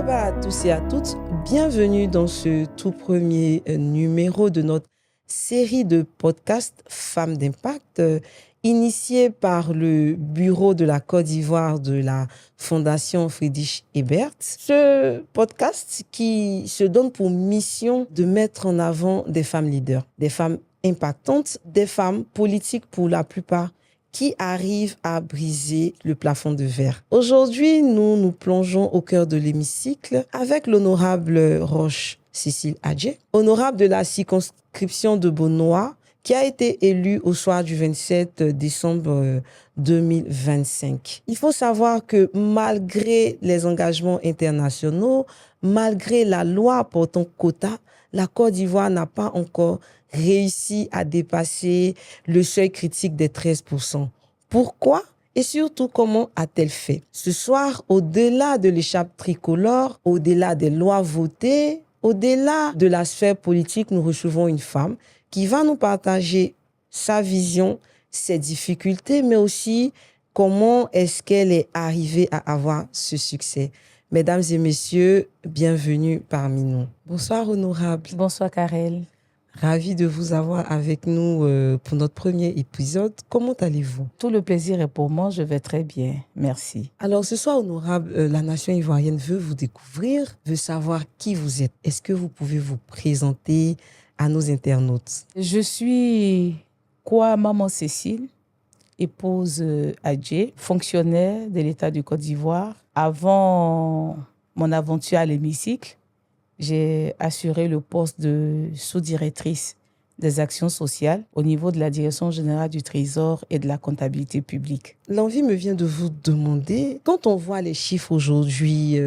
Merhaba à tous et à toutes, bienvenue dans ce tout premier numéro de notre série de podcasts Femmes d'impact, initiée par le Bureau de la Côte d'Ivoire de la Fondation Friedrich Ebert. Ce podcast qui se donne pour mission de mettre en avant des femmes leaders, des femmes impactantes, des femmes politiques pour la plupart, qui arrivent à briser le plafond de verre. Aujourd'hui, nous nous plongeons au cœur de l'hémicycle avec l'honorable Roche Cécile Adjei, honorable de la circonscription de Bonoa, qui a été élue au soir du 27 décembre 2025. Il faut savoir que malgré les engagements internationaux, malgré la loi portant quota, la Côte d'Ivoire n'a pas encore réussi à dépasser le seuil critique des 13%. Pourquoi et surtout comment a-t-elle fait? Ce soir, au-delà de l'écharpe tricolore, au-delà des lois votées, au-delà de la sphère politique, nous recevons une femme qui va nous partager sa vision, ses difficultés, mais aussi comment est-ce qu'elle est arrivée à avoir ce succès. Mesdames et messieurs, bienvenue parmi nous. Bonsoir, honorable. Bonsoir, Karel. Ravi de vous avoir avec nous pour notre premier épisode. Comment allez-vous? Tout le plaisir est pour moi, je vais très bien. Merci. Alors ce soir, honorable, la nation ivoirienne veut vous découvrir, veut savoir qui vous êtes. Est-ce que vous pouvez vous présenter à nos internautes? Je suis Kwa Maman Cécile, épouse Adjei, fonctionnaire de l'État du Côte d'Ivoire. Avant mon aventure à l'hémicycle, j'ai assuré le poste de sous-directrice des actions sociales au niveau de la Direction générale du Trésor et de la comptabilité publique. L'envie me vient de vous demander, quand on voit les chiffres aujourd'hui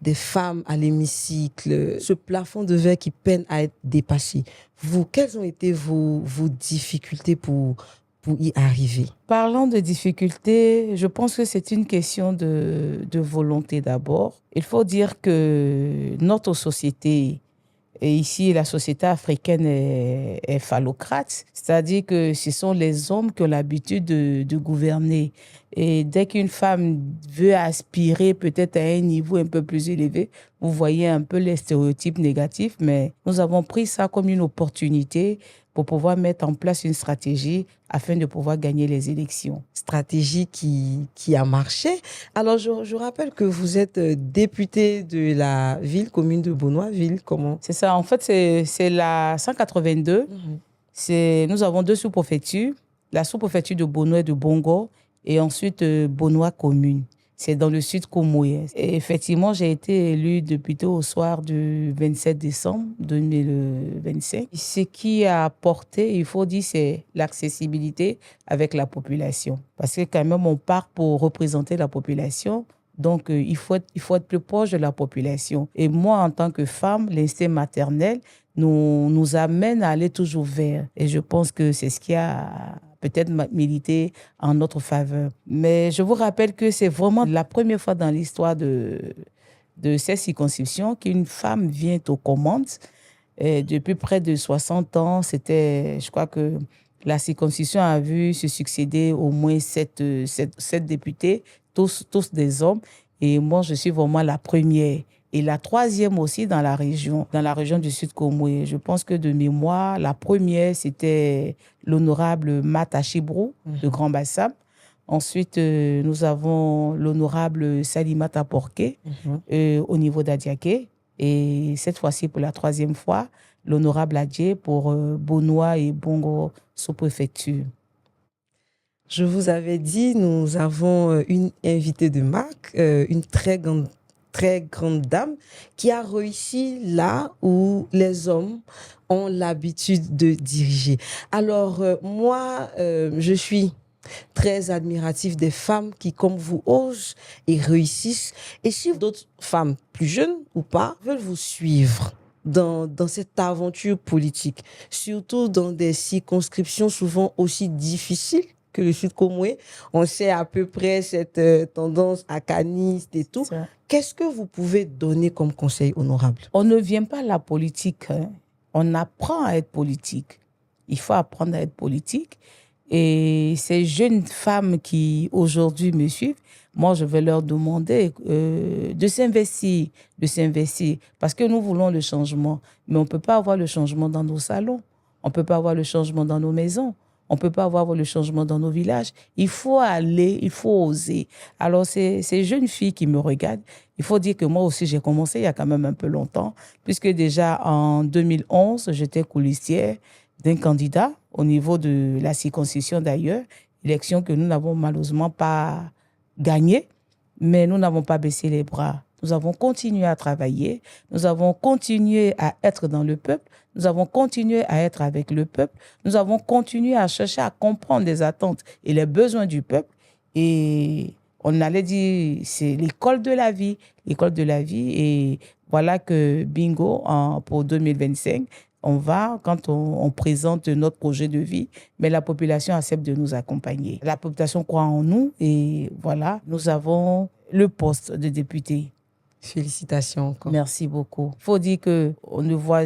des femmes à l'hémicycle, ce plafond de verre qui peine à être dépassé, vous, quelles ont été vos difficultés pour y arriver? Parlant de difficultés, je pense que c'est une question de volonté d'abord. Il faut dire que notre société, et ici la société africaine est phallocrate, c'est-à-dire que ce sont les hommes qui ont l'habitude de gouverner. Et dès qu'une femme veut aspirer peut-être à un niveau un peu plus élevé, vous voyez un peu les stéréotypes négatifs, mais nous avons pris ça comme une opportunité pour pouvoir mettre en place une stratégie afin de pouvoir gagner les élections. Stratégie qui a marché. Alors, je rappelle que vous êtes député de la commune de Bonois-Ville. Comment? C'est ça. En fait, c'est la 182. Nous avons deux sous-préfectures, la sous-préfecture de Bonois et de Bongo, et ensuite Bonois commune. C'est dans le sud Comoé. Et effectivement, j'ai été élue député au soir du 27 décembre 2025. Ce qui a apporté, il faut dire, c'est l'accessibilité avec la population. Parce que quand même, on part pour représenter la population. Donc, il faut être plus proche de la population. Et moi, en tant que femme, l'instinct maternel nous amène à aller toujours vers. Et je pense que c'est ce qui a peut-être milité en notre faveur. Mais je vous rappelle que c'est vraiment la première fois dans l'histoire de cette circonscription qu'une femme vient aux commandes. Et depuis près de 60 ans, je crois que la circonscription a vu se succéder au moins sept députés, tous des hommes. Et moi, je suis vraiment la première. Et la troisième aussi dans la région du Sud Comoé. Je pense que de mémoire, la première, c'était l'honorable Mata Chibrou de Grand Bassam. Ensuite, nous avons l'honorable Salimata Porqué au niveau d'Adiaké. Et cette fois-ci, pour la troisième fois, l'honorable Adjei pour Bonois et Bongo sous-préfecture. Je vous avais dit, nous avons une invitée de marque, une très grande dame qui a réussi là où les hommes ont l'habitude de diriger. Alors, moi, je suis très admirative des femmes qui, comme vous, osent et réussissent. Et si d'autres femmes, plus jeunes ou pas, veulent vous suivre dans cette aventure politique, surtout dans des circonscriptions souvent aussi difficiles que le Sud Comoé, on sait à peu près cette tendance acaniste et tout. Qu'est-ce que vous pouvez donner comme conseil, honorable? On ne vient pas à la politique, hein. On apprend à être politique. Il faut apprendre à être politique. Et ces jeunes femmes qui aujourd'hui me suivent, moi, je vais leur demander de s'investir, parce que nous voulons le changement. Mais on ne peut pas avoir le changement dans nos salons, on ne peut pas avoir le changement dans nos maisons, on ne peut pas avoir le changement dans nos villages. Il faut aller, il faut oser. Alors, ces jeunes filles qui me regardent, il faut dire que moi aussi, j'ai commencé il y a quand même un peu longtemps, puisque déjà en 2011, j'étais coulissière d'un candidat au niveau de la circonscription d'ailleurs, élection que nous n'avons malheureusement pas gagnée, mais nous n'avons pas baissé les bras. Nous avons continué à travailler, nous avons continué à être dans le peuple, nous avons continué à être avec le peuple, nous avons continué à chercher à comprendre les attentes et les besoins du peuple. Et on allait dire, c'est l'école de la vie. Et voilà que bingo, pour 2025, quand on présente notre projet de vie, mais la population accepte de nous accompagner. La population croit en nous et voilà, nous avons le poste de député. Félicitations encore. Merci beaucoup. Il faut dire qu'on ne voit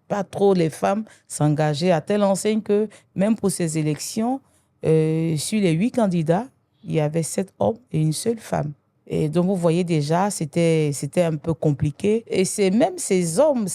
pas trop les femmes s'engager à telle enseigne que même pour ces élections, sur les 8 candidats, il y avait 7 hommes et une seule femme. Et donc, vous voyez déjà, c'était un peu compliqué. Et c'est même ces hommes,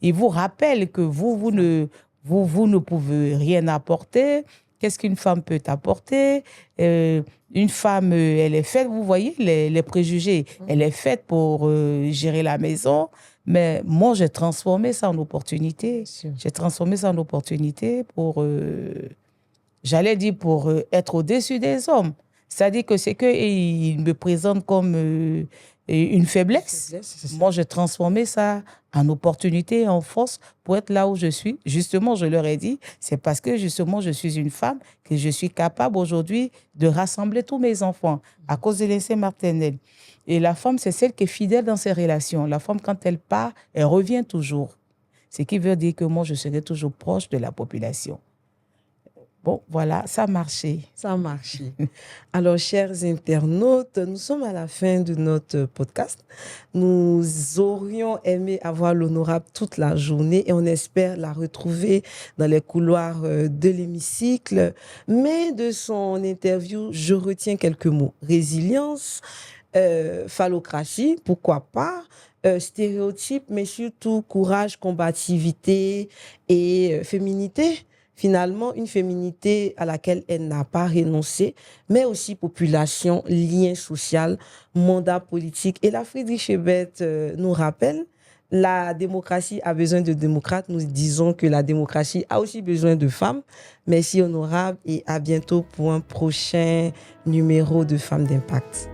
ils vous rappellent que vous ne pouvez rien apporter. Qu'est-ce qu'une femme peut apporter? Une femme, elle est faite, vous voyez, les préjugés, elle est faite pour gérer la maison. Mais moi, j'ai transformé ça en opportunité. J'ai transformé ça en opportunité pour, j'allais dire, pour être au-dessus des hommes. C'est-à-dire que c'est qu'ils me présentent comme une faiblesse. Moi, j'ai transformé ça en opportunité, en force pour être là où je suis. Justement, je leur ai dit, c'est parce que justement, je suis une femme que je suis capable aujourd'hui de rassembler tous mes enfants à cause de l'instinct maternel. Et la femme, c'est celle qui est fidèle dans ses relations. La femme, quand elle part, elle revient toujours. Ce qui veut dire que moi, je serai toujours proche de la population. Bon, voilà, ça a marché. Ça a marché. Alors, chers internautes, nous sommes à la fin de notre podcast. Nous aurions aimé avoir l'honorable toute la journée et on espère la retrouver dans les couloirs de l'hémicycle. Mais de son interview, je retiens quelques mots. Résilience, phallocratie, pourquoi pas, stéréotypes, mais surtout courage, combativité et féminité. Finalement, une féminité à laquelle elle n'a pas renoncé, mais aussi population, lien social, mandat politique. Et la Friedrich Ebert nous rappelle, la démocratie a besoin de démocrates. Nous disons que la démocratie a aussi besoin de femmes. Merci honorable et à bientôt pour un prochain numéro de Femmes d'Impact.